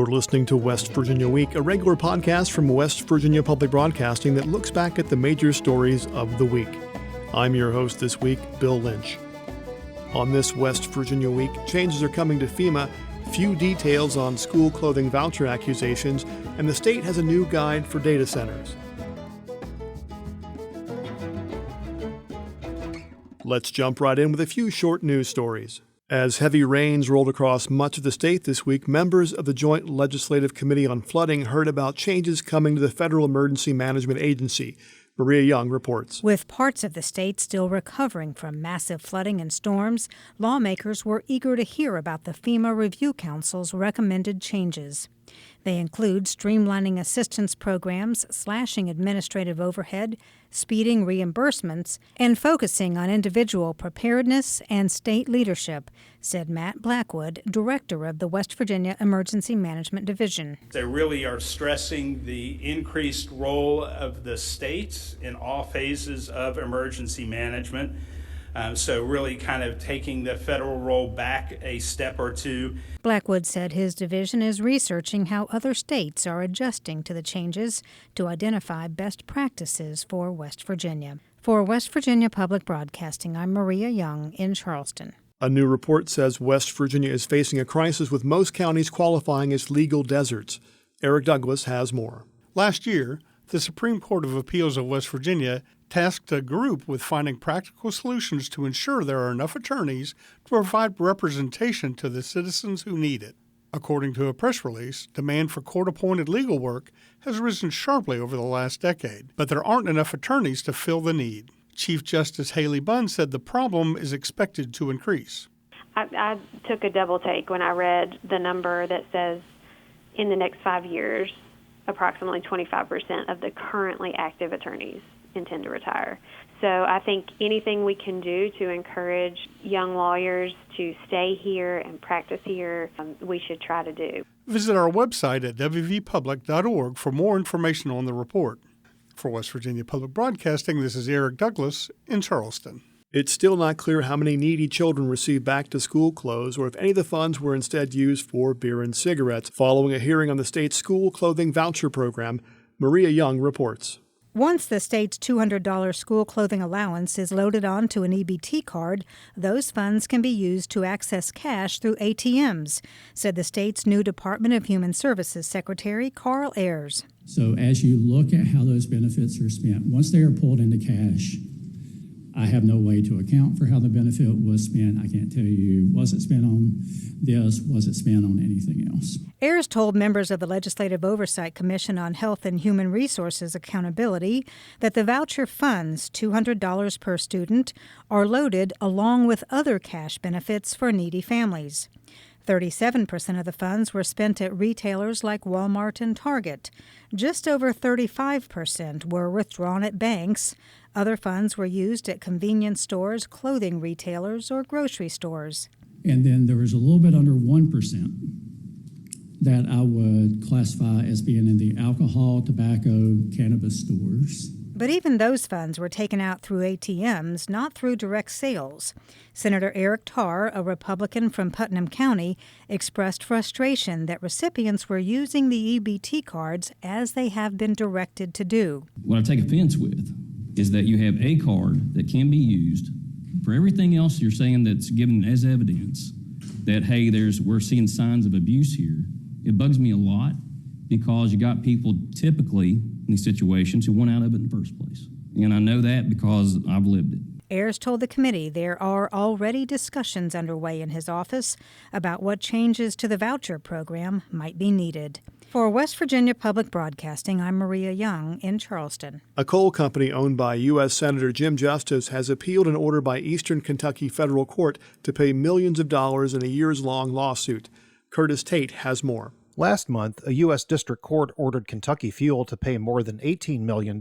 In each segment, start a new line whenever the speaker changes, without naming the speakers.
You're listening to West Virginia Week, a regular podcast from West Virginia Public Broadcasting that looks back at the major stories of the week. I'm your host this week, Bill Lynch. On this West Virginia Week, changes are coming to FEMA, few details on school clothing voucher accusations, and the state has a new guide for data centers. Let's jump right in with a few short news stories. As heavy rains rolled across much of the state this week, members of the Joint Legislative Committee on Flooding heard about changes coming to the Federal Emergency Management Agency. Maria Young reports.
With parts of the state still recovering from massive flooding and storms, lawmakers were eager to hear about the FEMA Review Council's recommended changes. They include streamlining assistance programs, slashing administrative overhead, speeding reimbursements, and focusing on individual preparedness and state leadership, said Matt Blackwood, director of the West Virginia Emergency Management Division.
They really are stressing the increased role of the states in all phases of emergency management. So really kind of taking the federal role back a step or two.
Blackwood said his division is researching how other states are adjusting to the changes to identify best practices for West Virginia. For West Virginia Public Broadcasting, I'm Maria Young in Charleston.
A new report says West Virginia is facing a crisis with most counties qualifying as legal deserts. Eric Douglas has more.
Last year, the Supreme Court of Appeals of West Virginia tasked a group with finding practical solutions to ensure there are enough attorneys to provide representation to the citizens who need it. According to a press release, demand for court-appointed legal work has risen sharply over the last decade, but there aren't enough attorneys to fill the need. Chief Justice Haley Bunn said the problem is expected to increase.
I took a double take when I read the number that says in the next 5 years, approximately 25% of the currently active attorneys intend to retire. So I think anything we can do to encourage young lawyers to stay here and practice here, we should try to do.
Visit our website at wvpublic.org for more information on the report. For West Virginia Public Broadcasting, this is Eric Douglas in Charleston.
It's still not clear how many needy children receive back-to-school clothes or if any of the funds were instead used for beer and cigarettes. Following a hearing on the state's school clothing voucher program, Maria Young reports.
Once the state's $200 school clothing allowance is loaded onto an EBT card, those funds can be used to access cash through ATMs, said the state's new Department of Human Services Secretary Carl Ayers.
So as you look at how those benefits are spent, once they are pulled into cash, I have no way to account for how the benefit was spent. I can't tell you, was it spent on this, was it spent on anything else?
Ayers told members of the Legislative Oversight Commission on Health and Human Resources Accountability that the voucher funds, $200 per student, are loaded along with other cash benefits for needy families. 37% of the funds were spent at retailers like Walmart and Target. Just over 35% were withdrawn at banks. Other funds were used at convenience stores, clothing retailers, or grocery stores.
And then there was a little bit under 1% that I would classify as being in the alcohol, tobacco, cannabis stores.
But even those funds were taken out through ATMs, not through direct sales. Senator Eric Tarr, a Republican from Putnam County, expressed frustration that recipients were using the EBT cards as they have been directed to do.
What I take offense with is that you have a card that can be used for everything else you're saying that's given as evidence that, hey, we're seeing signs of abuse here. It bugs me a lot because you got people typically in these situations who want out of it in the first place. And I know that because I've lived it.
Ayers told the committee there are already discussions underway in his office about what changes to the voucher program might be needed. For West Virginia Public Broadcasting, I'm Maria Young in Charleston.
A coal company owned by U.S. Senator Jim Justice has appealed an order by Eastern Kentucky federal court to pay millions of dollars in a years-long lawsuit. Curtis Tate has more.
Last month, a U.S. District Court ordered Kentucky Fuel to pay more than $18 million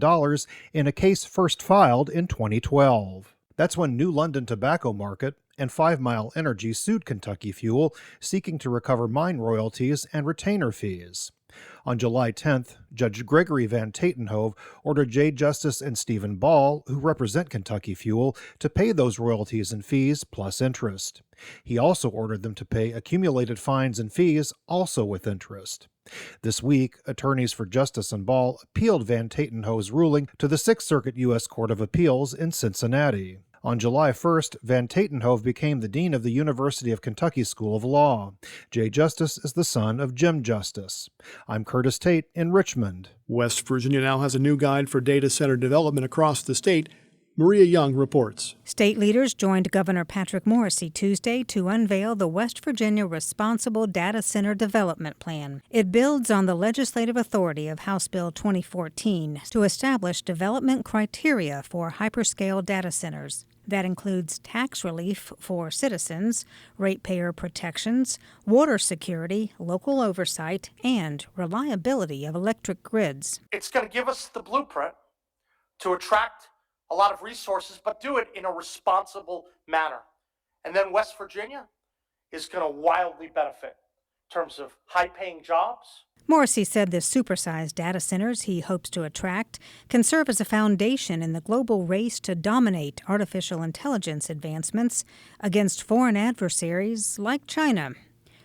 in a case first filed in 2012. That's when New London Tobacco Market and 5 Mile Energy sued Kentucky Fuel, seeking to recover mine royalties and retainer fees. On July 10th, Judge Gregory Van Tatenhove ordered J. Justice and Stephen Ball, who represent Kentucky Fuel, to pay those royalties and fees plus interest. He also ordered them to pay accumulated fines and fees, also with interest. This week, attorneys for Justice and Ball appealed Van Tatenhove's ruling to the Sixth Circuit U.S. Court of Appeals in Cincinnati. On July 1st, Van Tatenhove became the dean of the University of Kentucky School of Law. Jay Justice is the son of Jim Justice. I'm Curtis Tate in Richmond.
West Virginia now has a new guide for data center development across the state. Maria Young reports.
State leaders joined Governor Patrick Morrisey Tuesday to unveil the West Virginia Responsible Data Center Development Plan. It builds on the legislative authority of House Bill 2014 to establish development criteria for hyperscale data centers. That includes tax relief for citizens, ratepayer protections, water security, local oversight, and reliability of electric grids.
It's going to give us the blueprint to attract a lot of resources, but do it in a responsible manner. And then West Virginia is going to wildly benefit in terms of high-paying jobs.
Morrisey said the supersized data centers he hopes to attract can serve as a foundation in the global race to dominate artificial intelligence advancements against foreign adversaries like China.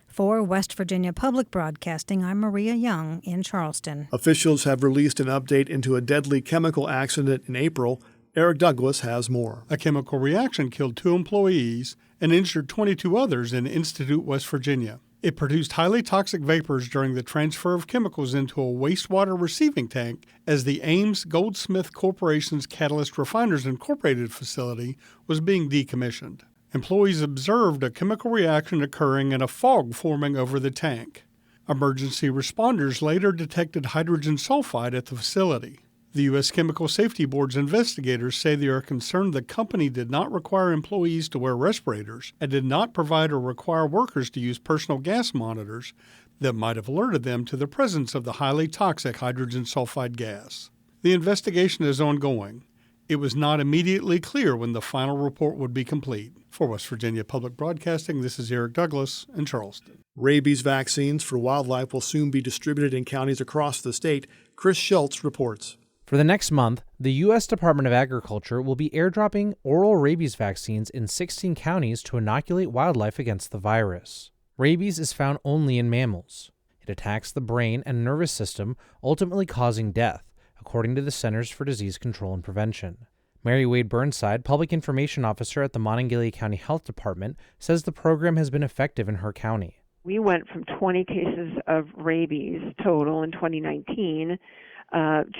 For West Virginia Public Broadcasting, I'm Maria Young in Charleston.
Officials have released an update into a deadly chemical accident in April. Eric Douglas has more.
A chemical reaction killed 2 employees and injured 22 others in Institute, West Virginia. It produced highly toxic vapors during the transfer of chemicals into a wastewater receiving tank as the Ames Goldsmith Corporation's Catalyst Refiners Incorporated facility was being decommissioned. Employees observed a chemical reaction occurring and a fog forming over the tank. Emergency responders later detected hydrogen sulfide at the facility. The U.S. Chemical Safety Board's investigators say they are concerned the company did not require employees to wear respirators and did not provide or require workers to use personal gas monitors that might have alerted them to the presence of the highly toxic hydrogen sulfide gas. The investigation is ongoing. It was not immediately clear when the final report would be complete. For West Virginia Public Broadcasting, this is Eric Douglas in Charleston.
Rabies vaccines for wildlife will soon be distributed in counties across the state. Chris Schulz reports.
For the next month, the U.S. Department of Agriculture will be airdropping oral rabies vaccines in 16 counties to inoculate wildlife against the virus. Rabies is found only in mammals. It attacks the brain and nervous system, ultimately causing death, according to the Centers for Disease Control and Prevention. Mary Wade Burnside, Public Information Officer at the Monongalia County Health Department, says the program has been effective in her county.
We went from 20 cases of rabies total in 2019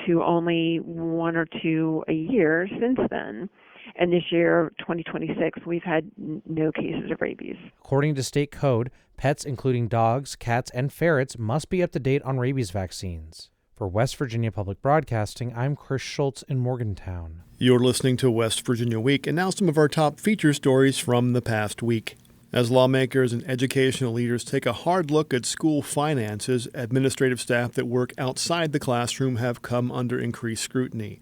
to only 1 or 2 a year since then. And this year, 2026, we've had no cases of rabies.
According to state code, pets including dogs, cats, and ferrets must be up to date on rabies vaccines. For West Virginia Public Broadcasting, I'm Chris Schulz in Morgantown.
You're listening to West Virginia Week, and now some of our top feature stories from the past week. As lawmakers and educational leaders take a hard look at school finances, administrative staff that work outside the classroom have come under increased scrutiny.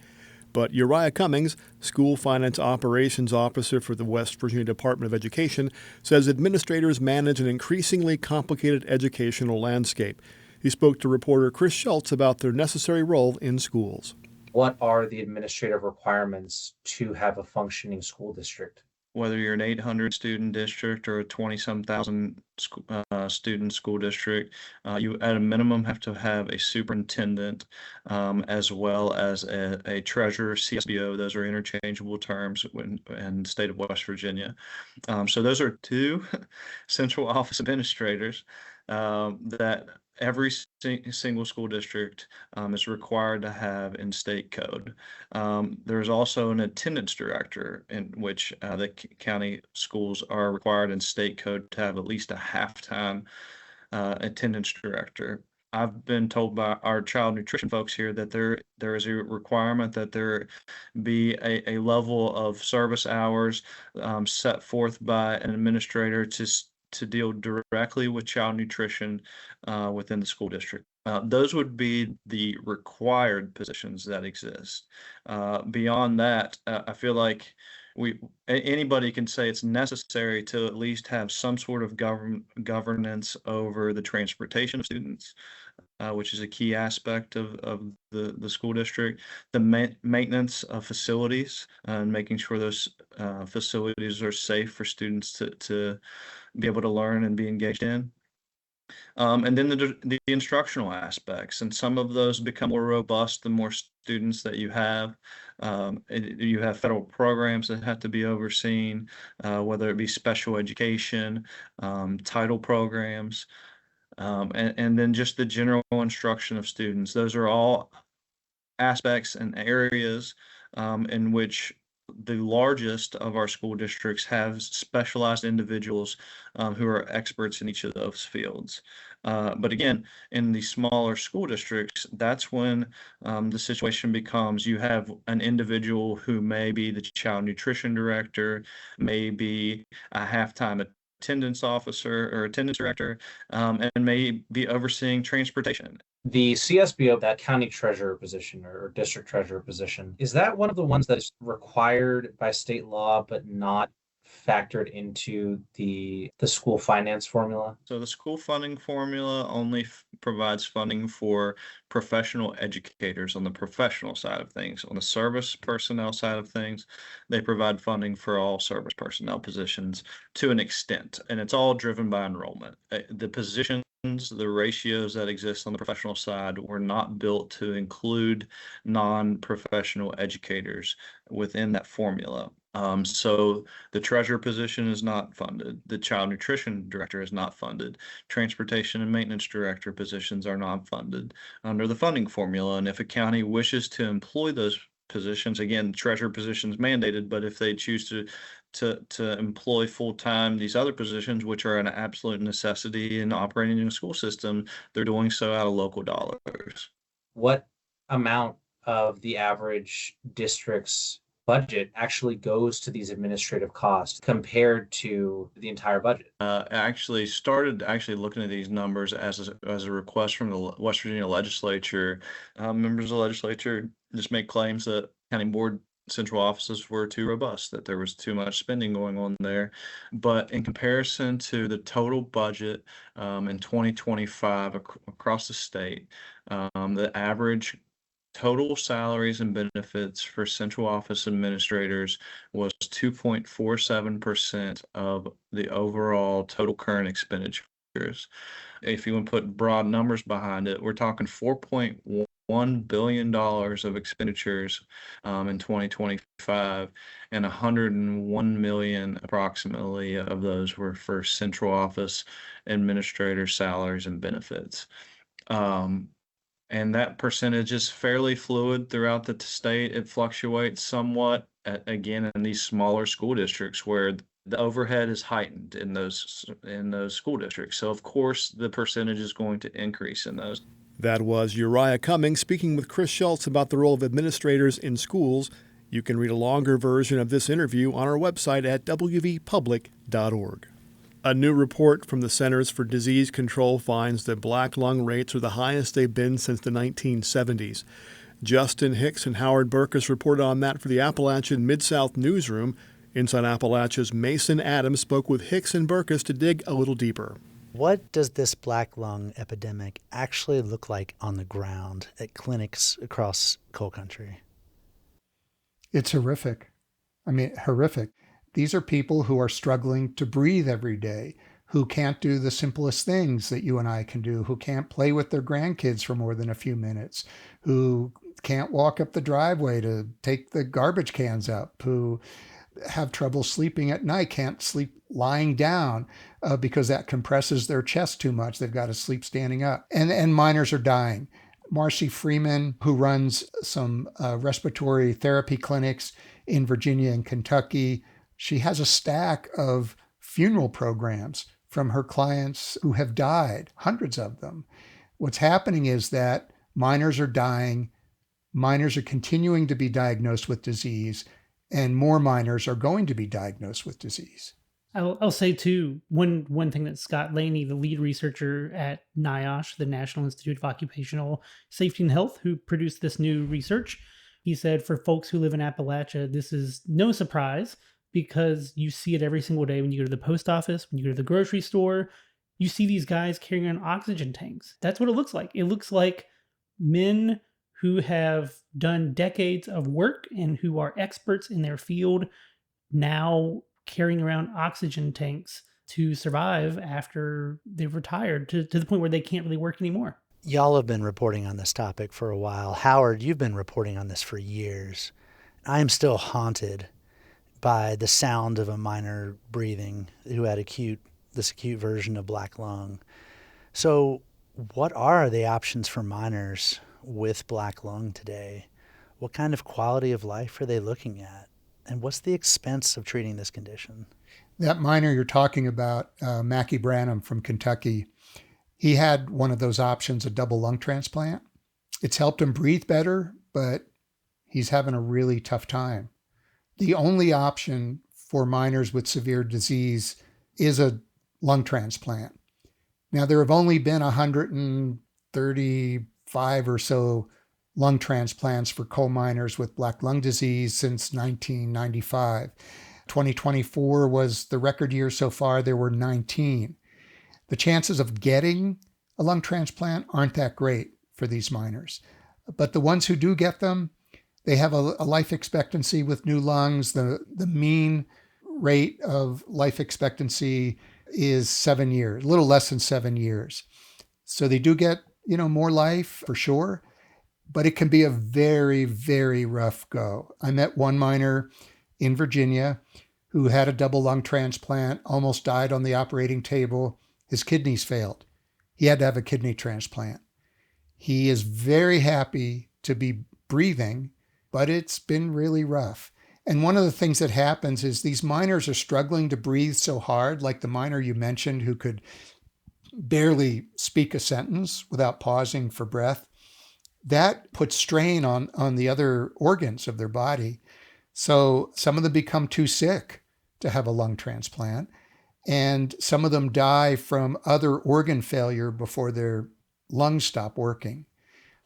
But Uriah Cummings, School Finance Operations Officer for the West Virginia Department of Education, says administrators manage an increasingly complicated educational landscape. He spoke to reporter Chris Schulz about their necessary role in schools.
What are the administrative requirements to have a functioning school district?
Whether you're an 800 student district or a 20-some thousand student school district, you at a minimum have to have a superintendent as well as a treasurer, CSBO. Those are interchangeable terms in the state of West Virginia. So those are 2 central office administrators that every single school district is required to have in state code. There's also an attendance director in which the county schools are required in state code to have at least a half-time attendance director. I've been told by our child nutrition folks here that there is a requirement that there be a level of service hours set forth by an administrator to deal directly with child nutrition within the school district. Those would be the required positions that exist. Beyond that, I feel like anybody can say it's necessary to at least have some sort of governance over the transportation of students, which is a key aspect of the school district, the maintenance of facilities and making sure those facilities are safe for students to be able to learn and be engaged in. And then the instructional aspects, and some of those become more robust the more students that you have. You have federal programs that have to be overseen, whether it be special education, title programs, and then just the general instruction of students. Those are all aspects and areas in which the largest of our school districts have specialized individuals who are experts in each of those fields. But again, in the smaller school districts, that's when the situation becomes you have an individual who may be the child nutrition director, may be a halftime attendance officer or attendance director, and may be overseeing transportation.
The CSBO, that county treasurer position or district treasurer position, is that one of the ones that's required by state law but not factored into the school finance formula?
So the school funding formula only provides funding for professional educators on the professional side of things. On the service personnel side of things, they provide funding for all service personnel positions to an extent, and it's all driven by enrollment. The positions, the ratios that exist on the professional side were not built to include non-professional educators within that formula. So the treasurer position is not funded. The child nutrition director is not funded. Transportation and maintenance director positions are not funded under the funding formula. And if a county wishes to employ those positions, again, treasurer position is mandated, but if they choose to employ full-time these other positions, which are an absolute necessity in operating in a school system, they're doing so out of local dollars.
What amount of the average district's budget actually goes to these administrative costs compared to the entire budget?
I started looking at these numbers as a request from the West Virginia legislature. Members of the legislature just make claims that county board central offices were too robust, that there was too much spending going on there. But in comparison to the total budget in 2025 across the state, the average total salaries and benefits for central office administrators was 2.47% of the overall total current expenditures. If you want to put broad numbers behind it, we're talking $4.1 billion of expenditures in 2025, and 101 million approximately of those were for central office administrator salaries and benefits. And that percentage is fairly fluid throughout the state. It fluctuates somewhat, again, in these smaller school districts where the overhead is heightened in those school districts. So, of course, the percentage is going to increase in those.
That was Uriah Cummings speaking with Chris Schulz about the role of administrators in schools. You can read a longer version of this interview on our website at wvpublic.org. A new report from the Centers for Disease Control finds that black lung rates are the highest they've been since the 1970s. Justin Hicks and Howard Burkus reported on that for the Appalachian Mid-South Newsroom. Inside Appalachia's Mason Adams spoke with Hicks and Burkus to dig a little deeper.
What does this black lung epidemic actually look like on the ground at clinics across coal country?
It's horrific. Horrific. These are people who are struggling to breathe every day, who can't do the simplest things that you and I can do, who can't play with their grandkids for more than a few minutes, who can't walk up the driveway to take the garbage cans up, who have trouble sleeping at night, can't sleep lying down because that compresses their chest too much. They've got to sleep standing up. And minors are dying. Marcy Freeman, who runs some respiratory therapy clinics in Virginia and Kentucky, she has a stack of funeral programs from her clients who have died, hundreds of them. What's happening is that minors are dying, minors are continuing to be diagnosed with disease, and more minors are going to be diagnosed with disease.
I'll say, too, one thing that Scott Laney, the lead researcher at NIOSH, the National Institute of Occupational Safety and Health, who produced this new research, he said for folks who live in Appalachia, this is no surprise, because you see it every single day when you go to the post office, when you go to the grocery store. You see these guys carrying around oxygen tanks. That's what it looks like. It looks like men who have done decades of work and who are experts in their field now carrying around oxygen tanks to survive after they've retired to the point where they can't really work anymore.
Y'all have been reporting on this topic for a while. Howard, you've been reporting on this for years. I am still haunted by the sound of a miner breathing who had this acute version of black lung. So what are the options for miners with black lung today? What kind of quality of life are they looking at? And what's the expense of treating this condition?
That miner you're talking about, Mackie Branham from Kentucky, he had one of those options, a double lung transplant. It's helped him breathe better, but he's having a really tough time. The only option for miners with severe disease is a lung transplant. Now, there have only been 135 or so lung transplants for coal miners with black lung disease since 1995. 2024 was the record year so far. There were 19. The chances of getting a lung transplant aren't that great for these miners. But the ones who do get them, they have a life expectancy with new lungs. The mean rate of life expectancy is 7 years, a little less than 7 years. So they do get, more life for sure, but it can be a very, very rough go. I met one miner in Virginia who had a double lung transplant, almost died on the operating table. His kidneys failed. He had to have a kidney transplant. He is very happy to be breathing, but it's been really rough. And one of the things that happens is these miners are struggling to breathe so hard, like the miner you mentioned who could barely speak a sentence without pausing for breath. That puts strain on the other organs of their body. So some of them become too sick to have a lung transplant, and some of them die from other organ failure before their lungs stop working.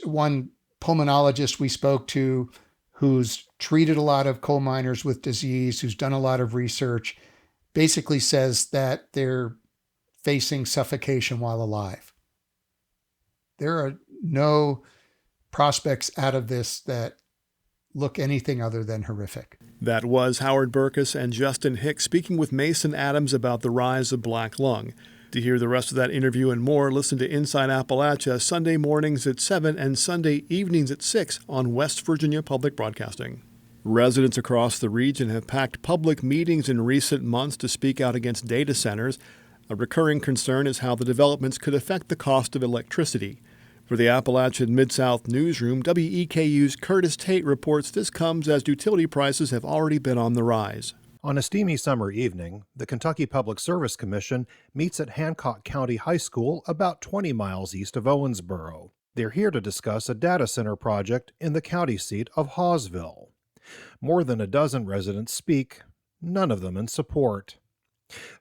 One pulmonologist we spoke to who's treated a lot of coal miners with disease, who's done a lot of research, basically says that they're facing suffocation while alive. There are no prospects out of this that look anything other than horrific.
That was Howard Burkus and Justin Hicks speaking with Mason Adams about the rise of black lung. To hear the rest of that interview and more, listen to Inside Appalachia Sunday mornings at 7 and Sunday evenings at 6 on West Virginia Public Broadcasting. Residents across the region have packed public meetings in recent months to speak out against data centers. A recurring concern is how the developments could affect the cost of electricity. For the Appalachian Mid-South Newsroom, WEKU's Curtis Tate reports this comes as utility prices have already been on the rise.
On a steamy summer evening, the Kentucky Public Service Commission meets at Hancock County High School about 20 miles east of Owensboro. They're here to discuss a data center project in the county seat of Hawesville. More than a dozen residents speak, none of them in support.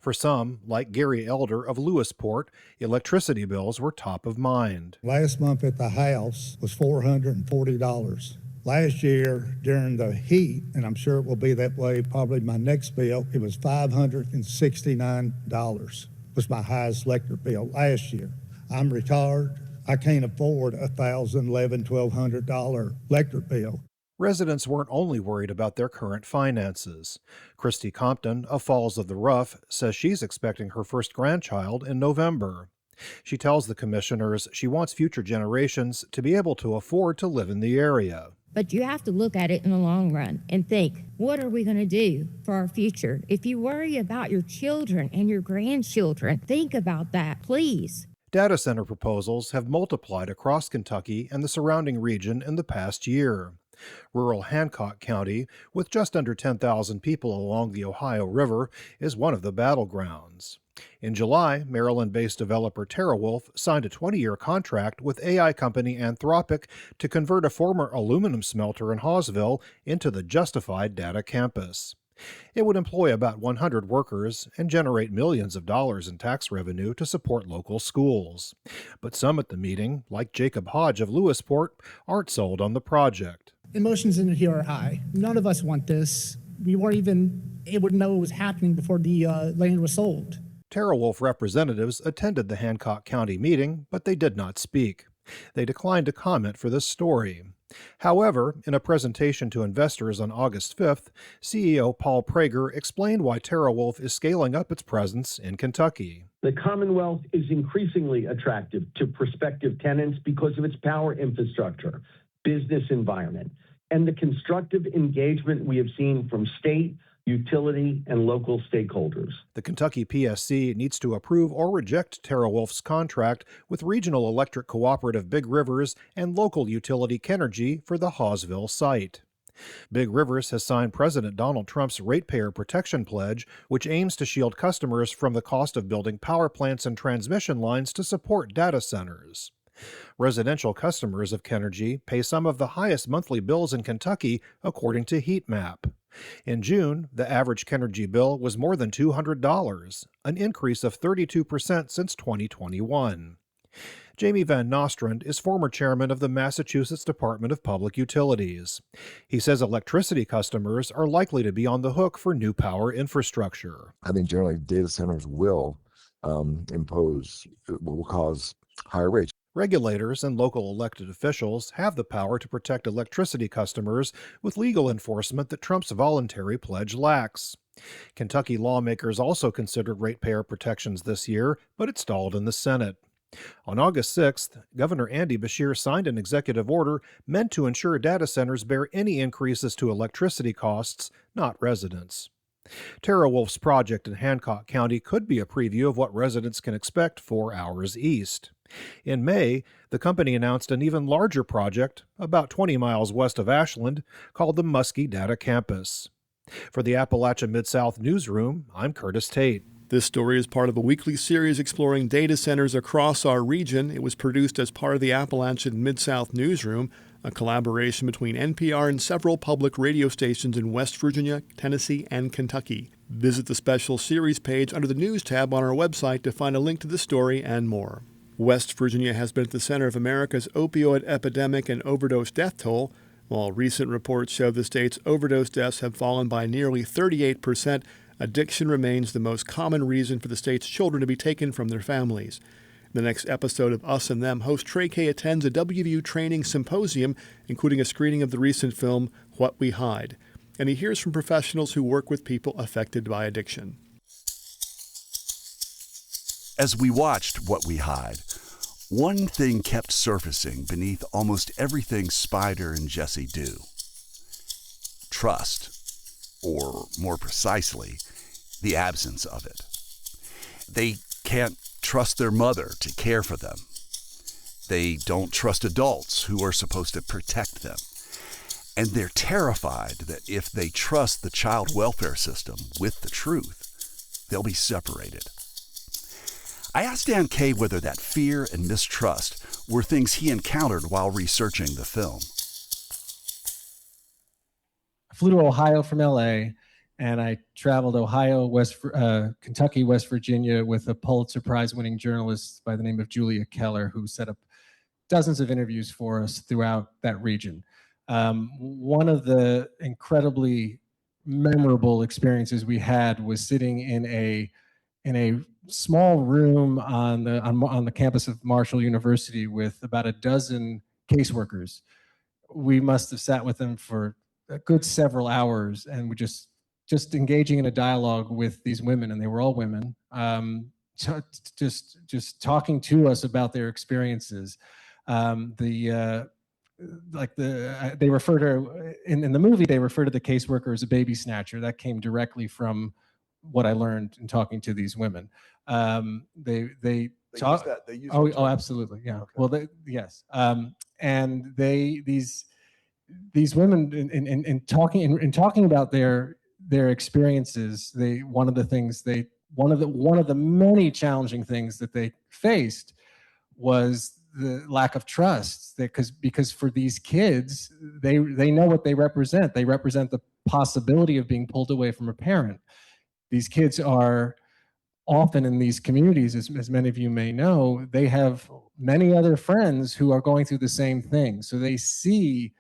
For some, like Gary Elder of Lewisport, electricity bills were top of mind.
Last month at the house was $440. Last year, during the heat, and I'm sure it will be that way probably my next bill, it was $569 was my highest electric bill last year. I'm retired. I can't afford a $1,011, $1,200 electric bill.
Residents weren't only worried about their current finances. Christy Compton of Falls of the Rough says she's expecting her first grandchild in November. She tells the commissioners she wants future generations to be able to afford to live in the area.
But you have to look at it in the long run and think, what are we going to do for our future? If you worry about your children and your grandchildren, think about that, please.
Data center proposals have multiplied across Kentucky and the surrounding region in the past year. Rural Hancock County, with just under 10,000 people along the Ohio River, is one of the battlegrounds. In July, Maryland-based developer TerraWolf signed a 20-year contract with AI company Anthropic to convert a former aluminum smelter in Hawesville into the justified data campus. It would employ about 100 workers and generate millions of dollars in tax revenue to support local schools. But some at the meeting, like Jacob Hodge of Lewisport, aren't sold on the project.
Emotions in here are high. None of us want this. We weren't even able to know it was happening before the land was sold.
TerraWolf representatives attended the Hancock County meeting, but they did not speak. They declined to comment for this story. However, in a presentation to investors on August 5th, CEO Paul Prager explained why TerraWolf is scaling up its presence in Kentucky.
The Commonwealth is increasingly attractive to prospective tenants because of its power infrastructure, business environment, and the constructive engagement we have seen from state, utility, and local stakeholders.
The Kentucky PSC needs to approve or reject TerraWolf's contract with regional electric cooperative Big Rivers and local utility Kenergy for the Hawesville site. Big Rivers has signed President Donald Trump's ratepayer protection pledge, which aims to shield customers from the cost of building power plants and transmission lines to support data centers. Residential customers of Kenergy pay some of the highest monthly bills in Kentucky, according to Heat Map. In June, the average Kenergy bill was more than $200, an increase of 32% since 2021. Jamie Van Nostrand is former chairman of the Massachusetts Department of Public Utilities. He says electricity customers are likely to be on the hook for new power infrastructure.
I think generally data centers will cause higher rates.
Regulators and local elected officials have the power to protect electricity customers with legal enforcement that Trump's voluntary pledge lacks. Kentucky lawmakers also considered ratepayer protections this year, but it stalled in the Senate. On August 6th, Governor Andy Beshear signed an executive order meant to ensure data centers bear any increases to electricity costs, not residents. TerraWolf's project in Hancock County could be a preview of what residents can expect 4 hours east. In May, the company announced an even larger project, about 20 miles west of Ashland, called the Muskie Data Campus. For the Appalachia Mid-South Newsroom, I'm Curtis Tate.
This story is part of a weekly series exploring data centers across our region. It was produced as part of the Appalachian Mid-South Newsroom, a collaboration between NPR and several public radio stations in West Virginia, Tennessee, and Kentucky. Visit the special series page under the News tab on our website to find a link to the story and more. West Virginia has been at the center of America's opioid epidemic and overdose death toll. While recent reports show the state's overdose deaths have fallen by nearly 38%, addiction remains the most common reason for the state's children to be taken from their families. In the next episode of Us and Them, host Trey Kay attends a WVU training symposium, including a screening of the recent film What We Hide. And he hears from professionals who work with people affected by addiction.
As we watched What We Hide, one thing kept surfacing beneath almost everything Spider and Jesse do. Trust, or more precisely, the absence of it. They can't trust their mother to care for them. They don't trust adults who are supposed to protect them. And they're terrified that if they trust the child welfare system with the truth, they'll be separated. I asked Dan Kay whether that fear and mistrust were things he encountered while researching the film.
I flew to Ohio from LA, and I traveled Ohio, Kentucky, West Virginia with a Pulitzer Prize-winning journalist by the name of Julia Keller, who set up dozens of interviews for us throughout that region. One of the incredibly memorable experiences we had was sitting in a small room on the campus of Marshall University with about a dozen caseworkers. We must have sat with them for a good several hours, and we just engaging in a dialogue with these women, and they were all women, just talking to us about their experiences. They refer to in the movie, they refer to the caseworker as a baby snatcher. That came directly from what I learned in talking to these women. They talk. They use oh, absolutely, yeah. Okay. Well, yes, and these women in talking about their experiences, one of the many challenging things that they faced was the lack of trust. Because for these kids, they know what they represent. They represent the possibility of being pulled away from a parent. These kids are often in these communities, as many of you may know, they have many other friends who are going through the same thing. So they see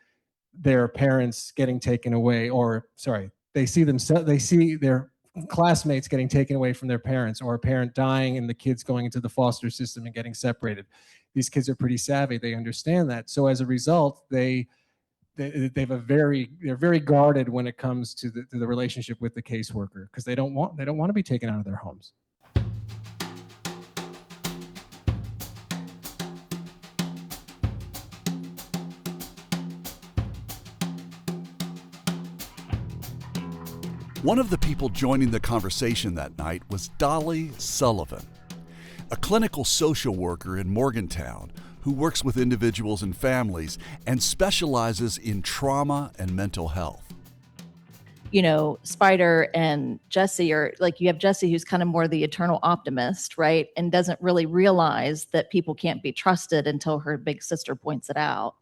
their parents getting taken away, they see their classmates getting taken away from their parents, or a parent dying and the kids going into the foster system and getting separated. These kids are pretty savvy. They understand that. So as a result, they they're very guarded when it comes to the relationship with the caseworker, because they don't want to be taken out of their homes.
One of the people joining the conversation that night was Dolly Sullivan, a clinical social worker in Morgantown who works with individuals and families and specializes in trauma and mental health.
You know, Spider and Jesse are like, you have Jesse who's kind of more the eternal optimist, right? And doesn't really realize that people can't be trusted until her big sister points it out,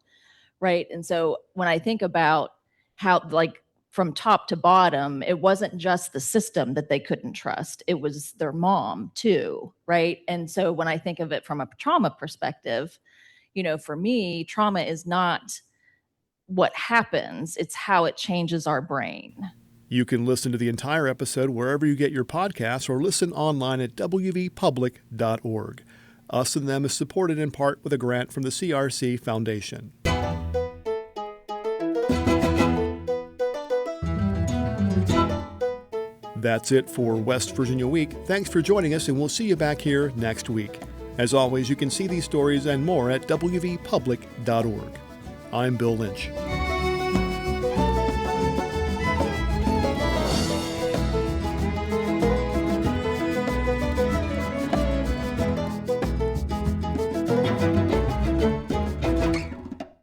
right? And so when I think about how, like, from top to bottom, it wasn't just the system that they couldn't trust. It was their mom too, right? And so when I think of it from a trauma perspective, you know, for me, trauma is not what happens, it's how it changes our brain.
You can listen to the entire episode wherever you get your podcasts or listen online at wvpublic.org. Us and Them is supported in part with a grant from the CRC Foundation. That's it for West Virginia Week. Thanks for joining us, and we'll see you back here next week. As always, you can see these stories and more at wvpublic.org. I'm Bill Lynch.